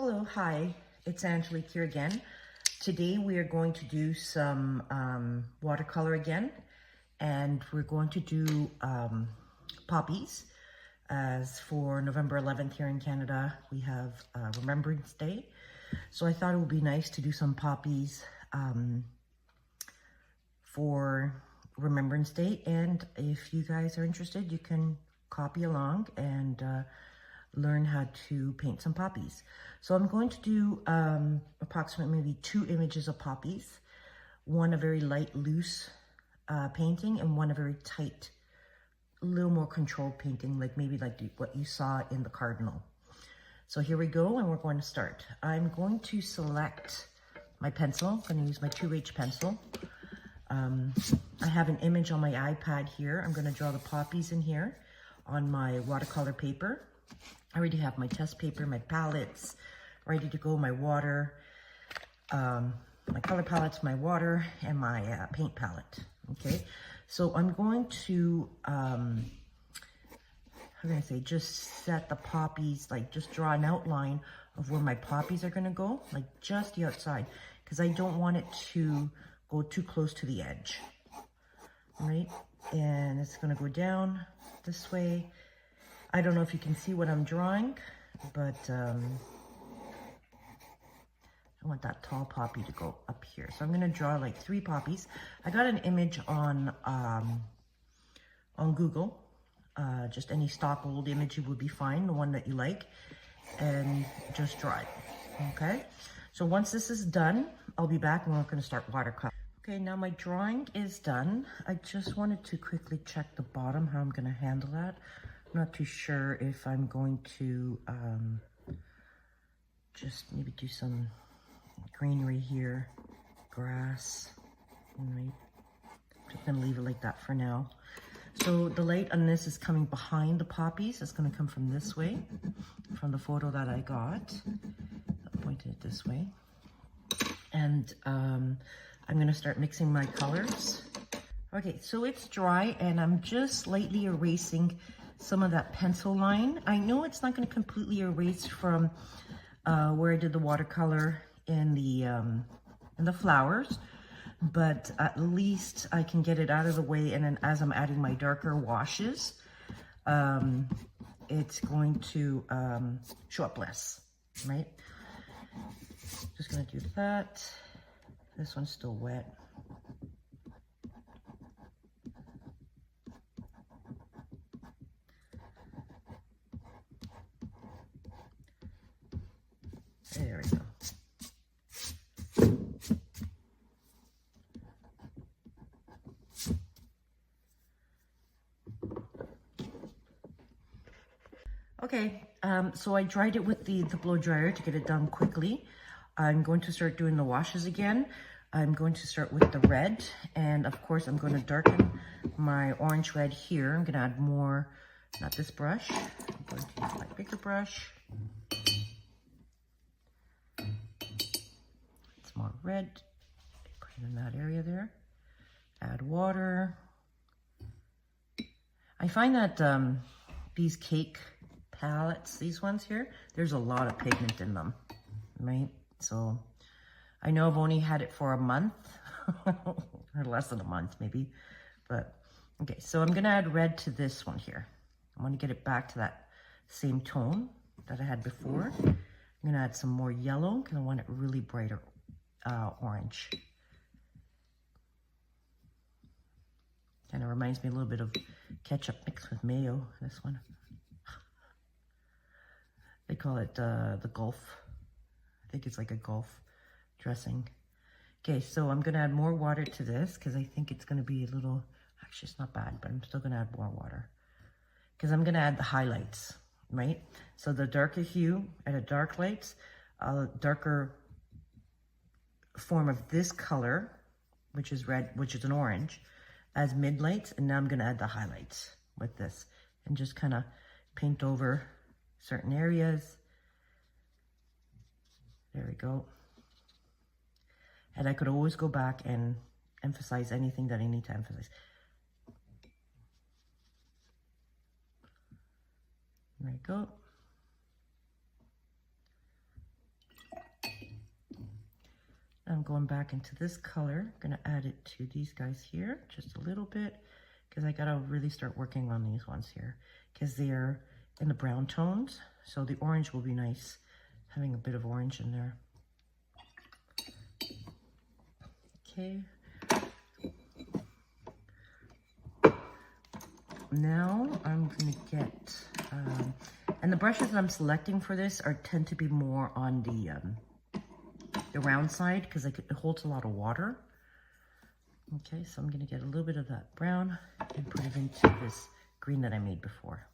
Hello, hi, it's Angelique here again. Today we are going to do some watercolor again, and we're going to do poppies. As for November 11th here in Canada, we have Remembrance Day. So I thought it would be nice to do some poppies for Remembrance Day. And if you guys are interested, you can copy along and learn how to paint some poppies. So I'm going to do approximately maybe 2 images of poppies, one a very light, loose painting, and one a very tight, a little more controlled painting, like maybe like what you saw in the cardinal. So here we go, and we're going to start. I'm going to select my pencil. I'm going to use my 2H pencil. I have an image on my iPad here. I'm going to draw the poppies in here on my watercolor paper. I already have my test paper, my palettes ready to go, my water, my color palettes, my water, and my paint palette. Okay, so I'm going to, how can I say, just set the poppies, like just draw an outline of where my poppies are going to go, like just the outside, because I don't want it to go too close to the edge, right? And it's going to go down this way. I don't know if you can see what I'm drawing, but I want that tall poppy to go up here. So I'm going to draw like 3 poppies. I got an image on Google. Just any stock old image would be fine, the one that you like, and just draw it. Okay, so once this is done, I'll be back and we're going to start watercolor. Okay, now my drawing is done. I just wanted to quickly check the bottom, how I'm going to handle that. I'm not too sure if I'm going to just maybe do some greenery here, grass, right? Just gonna leave it like that for now. So the light on this is coming behind the poppies. It's gonna come from this way, from the photo that I got. I pointed it this way. And I'm gonna start mixing my colors. Okay, so it's dry and I'm just lightly erasing some of that pencil line. I know it's not going to completely erase from where I did the watercolor in the flowers, but at least I can get it out of the way. And then as I'm adding my darker washes, it's going to show up less, right? Just going to do that. This one's still wet. There we go. Okay, so I dried it with the blow dryer to get it done quickly. I'm going to start doing the washes again. I'm going to start with the red, and of course I'm going to darken my orange red here. I'm going to add more, not this brush. I'm going to use my bigger brush. More red, put it in that area there. Add water. I find that these cake palettes, these ones here, there's a lot of pigment in them, right? So I know I've only had it for a month, or less than a month maybe, but okay. So I'm gonna add red to this one here. I want to get it back to that same tone that I had before. I'm gonna add some more yellow because I want it really brighter. Orange. Kind of reminds me a little bit of ketchup mixed with mayo, this one. They call it the Gulf. I think it's like a Gulf dressing. Okay, so I'm going to add more water to this because I think it's going to be a little, actually it's not bad, but I'm still going to add more water because I'm going to add the highlights, right? So the darker hue at a dark lights, darker form of this color, which is red, which is an orange, as mid lights, and now I'm going to add the highlights with this and just kind of paint over certain areas. There we go. And I could always go back and emphasize anything that I need to emphasize. There we go. I'm going back into this color. I'm gonna add it to these guys here, just a little bit, because I gotta really start working on these ones here, because they're in the brown tones. So the orange will be nice, having a bit of orange in there. Okay. Now I'm gonna get, and the brushes that I'm selecting for this tend to be more on the round side, because it holds a lot of water. Okay, so I'm gonna get a little bit of that brown and put it into this green that I made before.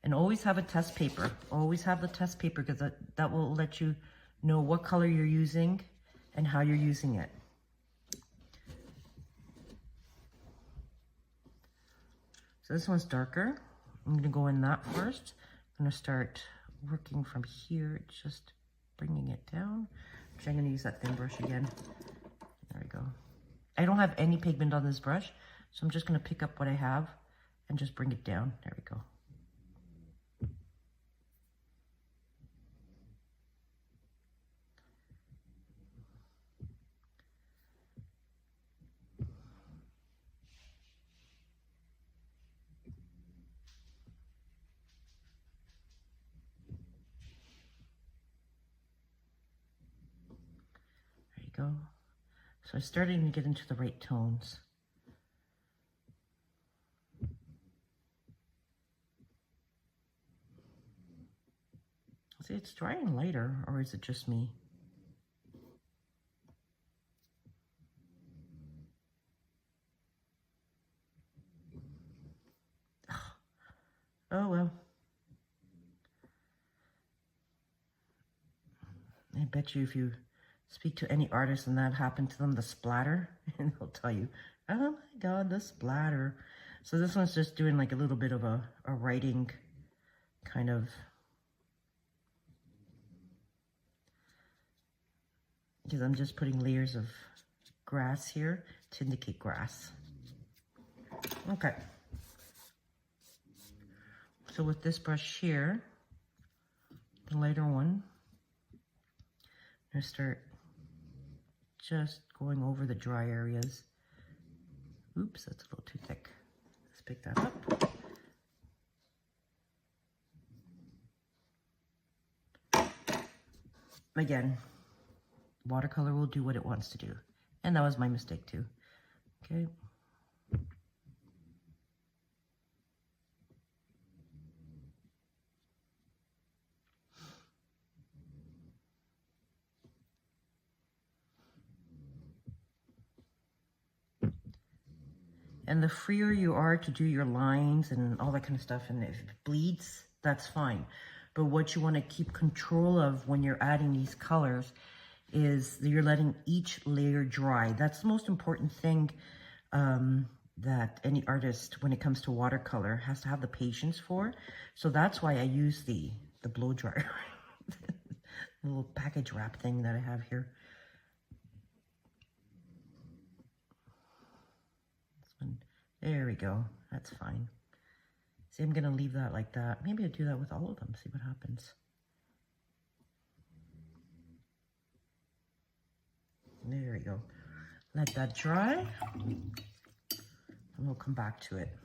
And always have a test paper. Always have the test paper, because that will let you know what color you're using and how you're using it. So this one's darker. I'm gonna go in that first. I'm gonna start working from here, just bringing it down. Actually, I'm gonna use that thin brush again. There we go. I don't have any pigment on this brush, so I'm just gonna pick up what I have and just bring it down. There we go. Go. So I'm starting to get into the right tones. See, it's drying lighter, or is it just me? Oh well. I bet you if you speak to any artist and that happened to them, the splatter, and they'll tell you, oh my God, the splatter. So this one's just doing like a little bit of a writing kind of, because I'm just putting layers of grass here to indicate grass. Okay. So with this brush here, the lighter one, I'm gonna start just going over the dry areas. Oops, that's a little too thick. Let's pick that up. Again, watercolor will do what it wants to do. And that was my mistake too. Okay. And the freer you are to do your lines and all that kind of stuff, and if it bleeds, that's fine. But what you want to keep control of when you're adding these colors is that you're letting each layer dry. That's the most important thing that any artist, when it comes to watercolor, has to have the patience for. So that's why I use the blow dryer, the little package wrap thing that I have here. There we go. That's fine. See, I'm going to leave that like that. Maybe I'll do that with all of them, see what happens. There we go. Let that dry, and we'll come back to it.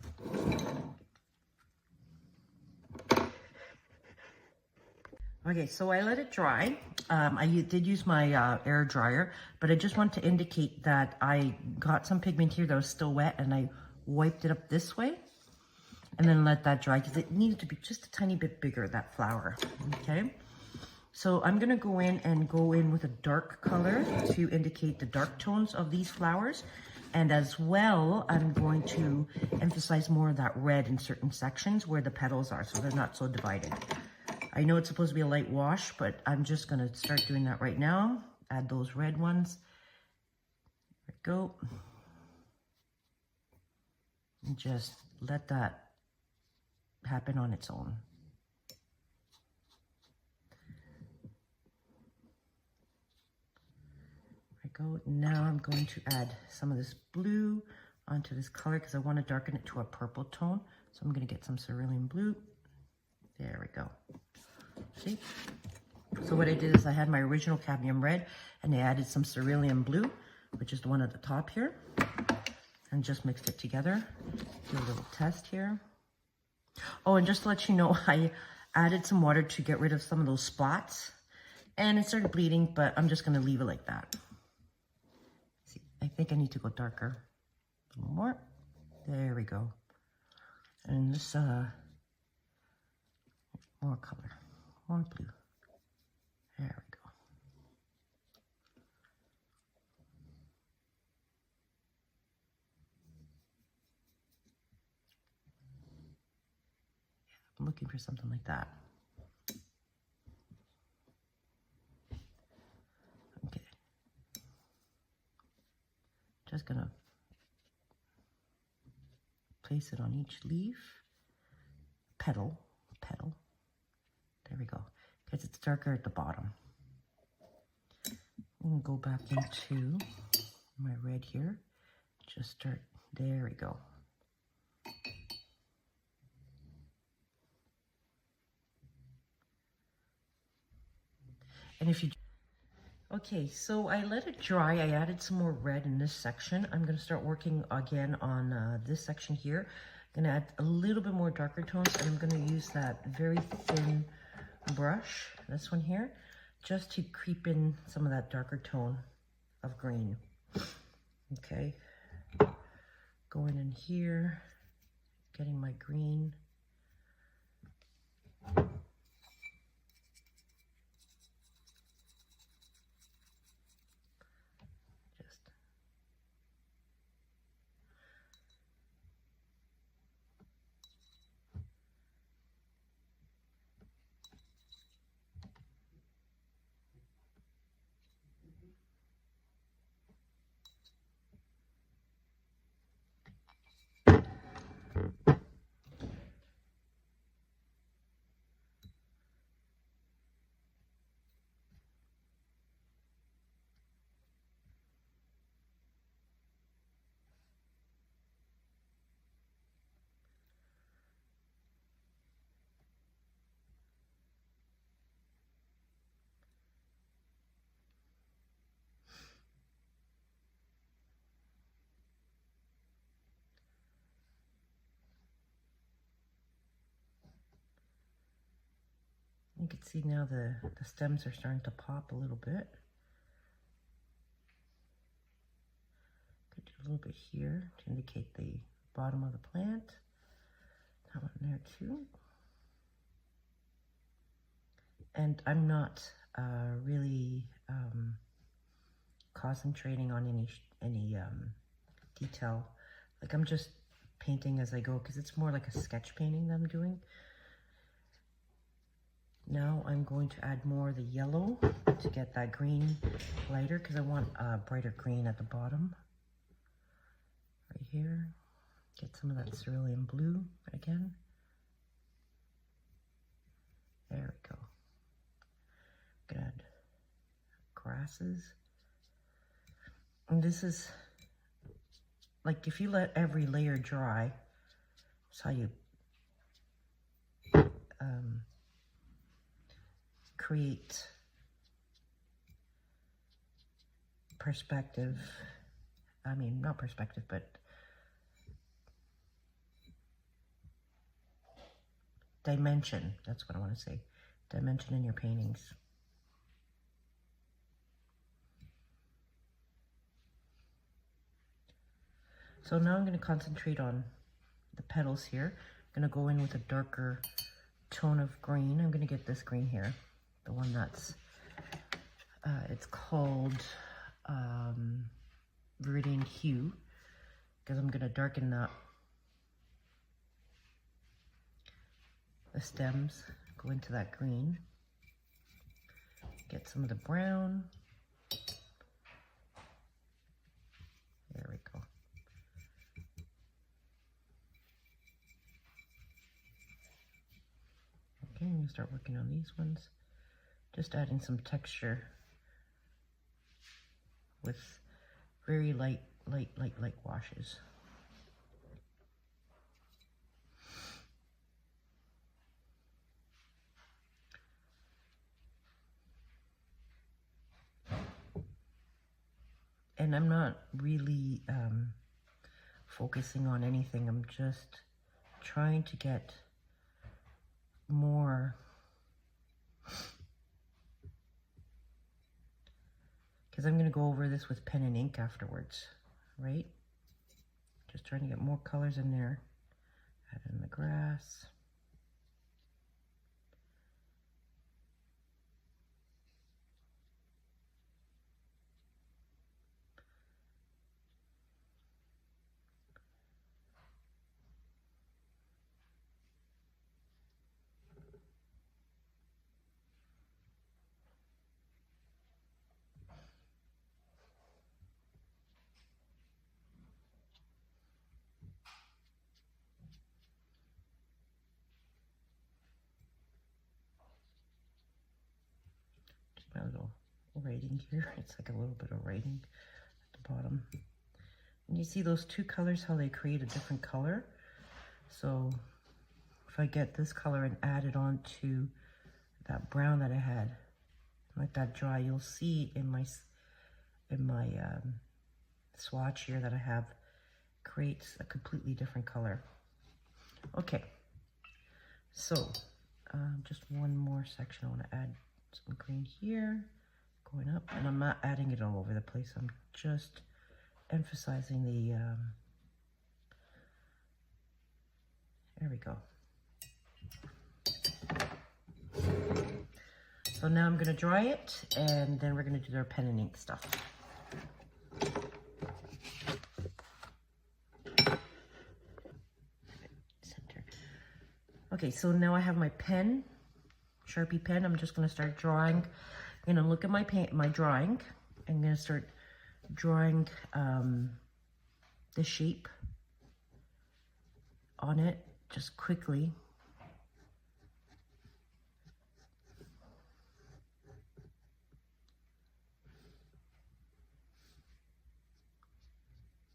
Okay, so I let it dry. I did use my air dryer, but I just want to indicate that I got some pigment here that was still wet, and I wiped it up this way and then let that dry, because it needed to be just a tiny bit bigger, that flower. Okay, so I'm gonna go in with a dark color to indicate the dark tones of these flowers, and as well I'm going to emphasize more of that red in certain sections where the petals are, so they're not so divided. I know it's supposed to be a light wash, but I'm just gonna start doing that right now. Add those red ones. There we go. And just let that happen on its own. There we go. Now I'm going to add some of this blue onto this color because I want to darken it to a purple tone. So I'm going to get some cerulean blue. There we go. See? So what I did is I had my original cadmium red and I added some cerulean blue, which is the one at the top here, and just mixed it together. Do a little test here. Oh, and just to let you know, I added some water to get rid of some of those spots and it started bleeding, but I'm just going to leave it like that. See, I think I need to go darker. A little more. There we go. And this, more color, more blue. There we go. I'm looking for something like that. Okay. Just gonna place it on each leaf, petal. There we go. Because it's darker at the bottom. I'm gonna go back into my red here. Just start, there we go. And if you, okay, so I let it dry. I added some more red in this section. I'm gonna start working again on this section here. I'm gonna add a little bit more darker tones, and I'm gonna use that very thin brush, this one here, just to creep in some of that darker tone of green. Okay, going in here, getting my green. You can see now the stems are starting to pop a little bit. Could do a little bit here to indicate the bottom of the plant. That one there too. And I'm not really concentrating on any detail. Like I'm just painting as I go because it's more like a sketch painting that I'm doing. Now I'm going to add more of the yellow to get that green lighter because I want a brighter green at the bottom. Right here. Get some of that cerulean blue again. There we go. Good. Grasses. And this is, like if you let every layer dry, that's how you create perspective. I mean, not perspective, but dimension. That's what I want to say. Dimension in your paintings. So now I'm going to concentrate on the petals here. I'm going to go in with a darker tone of green. I'm going to get this green here. The one that's, it's called Viridian Hue, because I'm going to darken up the stems, go into that green, get some of the brown. There we go. Okay, I'm going to start working on these ones. Just adding some texture with very light washes. And I'm not really focusing on anything. I'm just trying to get more, because I'm going to go over this with pen and ink afterwards, right? Just trying to get more colors in there. Add in the grass. My little writing here. It's like a little bit of writing at the bottom. And you see those two colors, how they create a different color. So if I get this color and add it on to that brown that I had, let that dry, you'll see in my swatch here that I have creates a completely different color. Okay, so just one more section. I want to add some green here, going up, and I'm not adding it all over the place. I'm just emphasizing the, there we go. So now I'm going to dry it, and then we're going to do our pen and ink stuff. Center. Okay, so now I have my pen. Sharpie pen. I'm just going to start drawing. I'm going to look at my drawing. I'm going to start drawing the shape on it just quickly.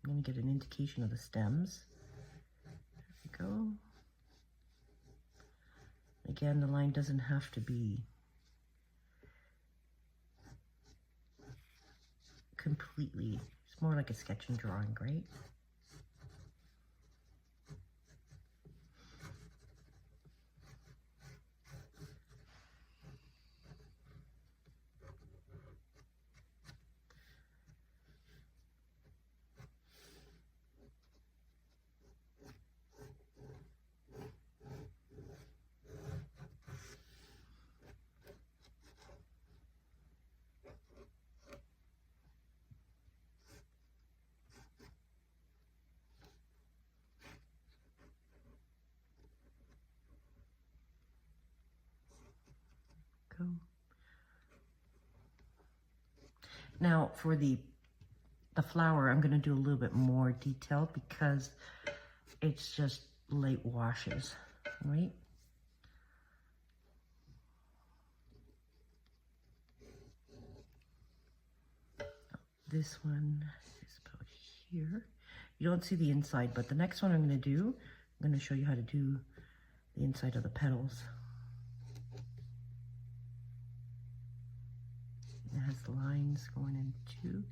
I'm going to get an indication of the stems. There we go. Again, the line doesn't have to be completely, it's more like a sketch and drawing, right? Go. Now for the flower, I'm going to do a little bit more detail because it's just light washes, right? This one is about here. You don't see the inside, but the next one I'm going to do, I'm going to show you how to do the inside of the petals. It has the lines going in too.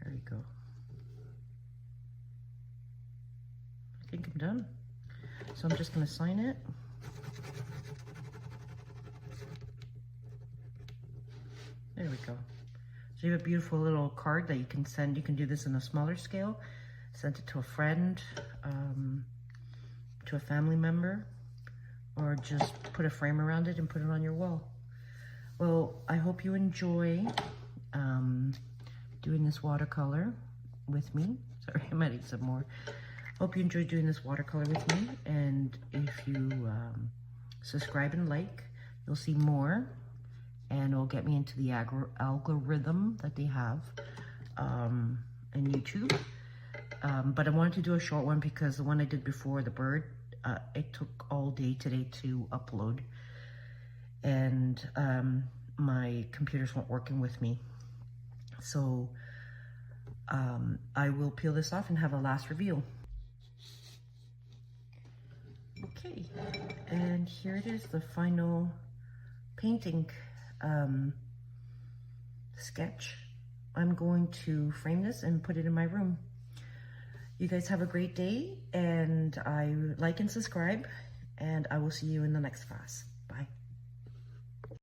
There you go. I think I'm done. So I'm just going to sign it. There we go. So you have a beautiful little card that you can send. You can do this in a smaller scale. Send it to a friend, to a family member, or just put a frame around it and put it on your wall. Well, I hope you enjoy doing this watercolor with me. Sorry, I'm adding some more. Hope you enjoyed doing this watercolor with me. And if you subscribe and like, you'll see more. And it'll get me into the algorithm that they have in YouTube. But I wanted to do a short one because the one I did before, the bird, it took all day today to upload. And my computers weren't working with me. So I will peel this off and have a last reveal. Okay, and here it is, the final painting sketch. I'm going to frame this and put it in my room. You guys have a great day, and I like and subscribe, and I will see you in the next class.